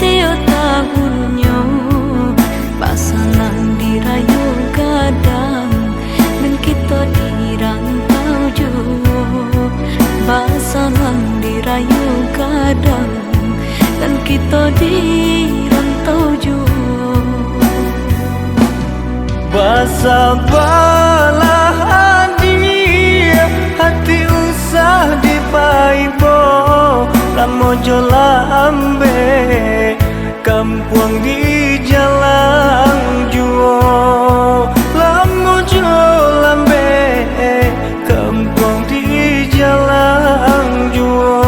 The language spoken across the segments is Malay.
tiap tahunnya pasangan dirayu kadang dan kita dirantau jauh. Pasangan dirayu kadang dan kita dirantau jauh. Basabalah dia hati usah dipaibo lamojo lambe kampung di jalan juo lamojo lambe kampung di jalan juo.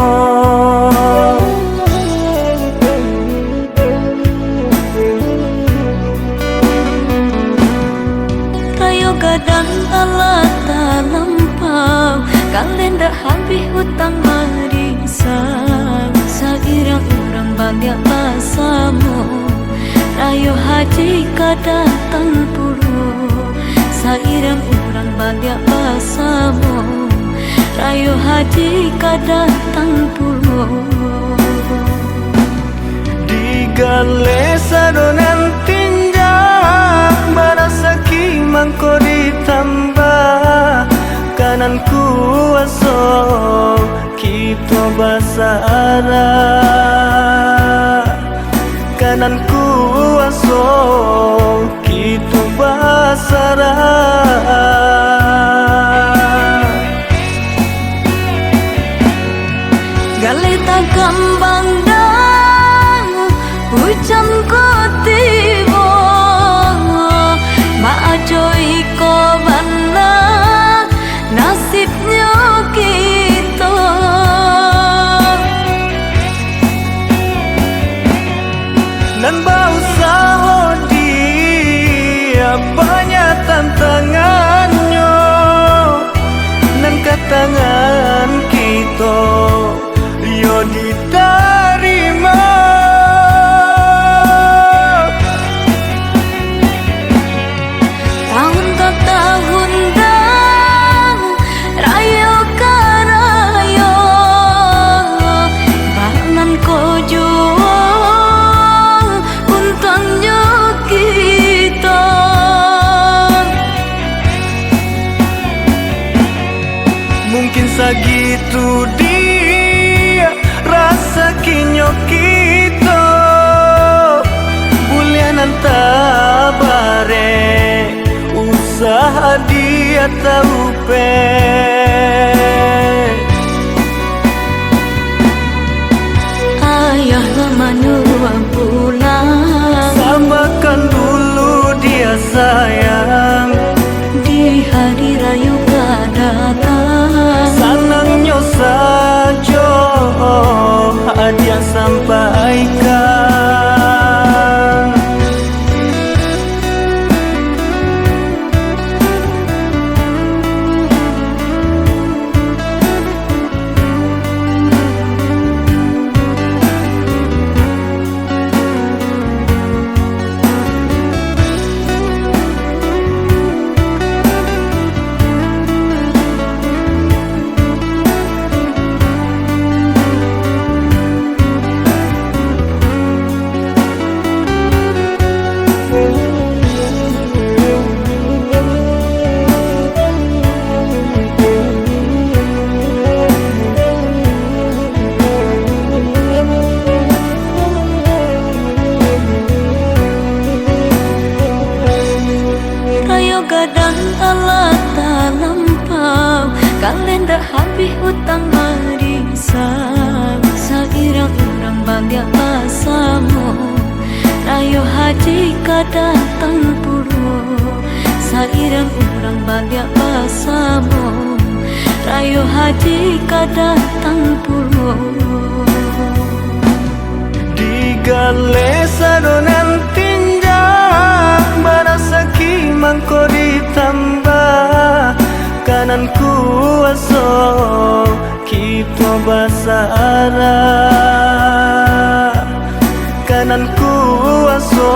Rayo gadang alat lampau kalian dah habis hutang marisan. Sairang orang banyak pasamu rayo haji kadang puluh. Sairang orang banyak pasamu rayo haji kadang puluh. Digale sadonan tinjak marasaki mangko ditambah kanan kuaso kita basara kanan kuaso kita basara. Galeta kambang dang hujan ko tibo maajoi ko bana nasibnya kita. Nan bausa dia banyak tantangannya nan katangan kita yo diterima. Tahun ke tahun dah rayo ke rayo bangan ko jual untungnya kita. Mungkin segitu dia rasa kinyo kita bulianan tabare usaha dia tahu pe. Ayah lama nua pulang Samakan dulu dia sayang di hari rayu datang. Senangnya saja hadiah sampaikan. Gadang alat lampau kalian dah habis hutang marisan. Sairang orang banyak pasamu rayo haji kadang puluh. Sairang orang banyak pasamu rayo haji kadang puluh. Digale sadonan tinjak barasaki mangko ditambah kanan kuaso kita basara kanan kuaso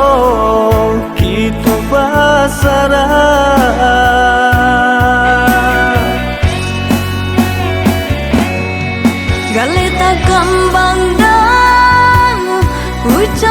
kita basara. Galeta kambang dang hujan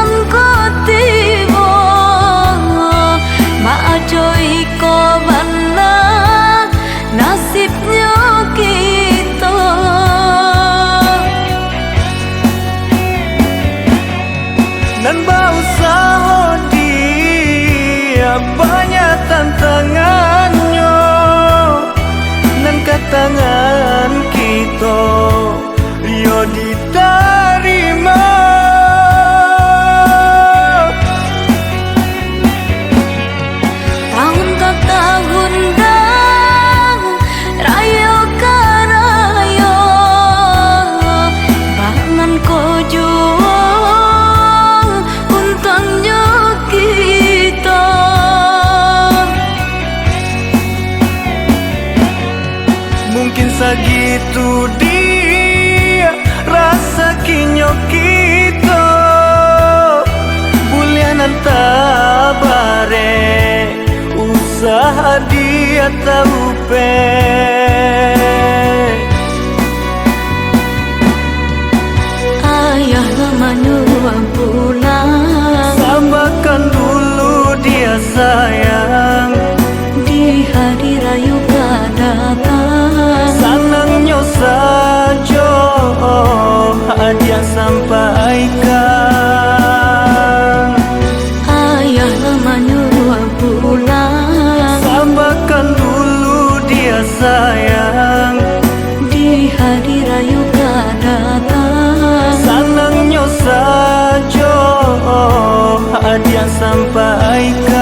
Mungkin segitu dia rasa kinyo kita bulianan tabare usaha dia tahu pe ayah lama nuang pulang samakan dulu dia sayang di hari raya datang senangnya saja hadiah sampaikan ayah lama nuang pulang samakan dulu dia sayang di hari raya datang senangnya saja hadiah sampaikan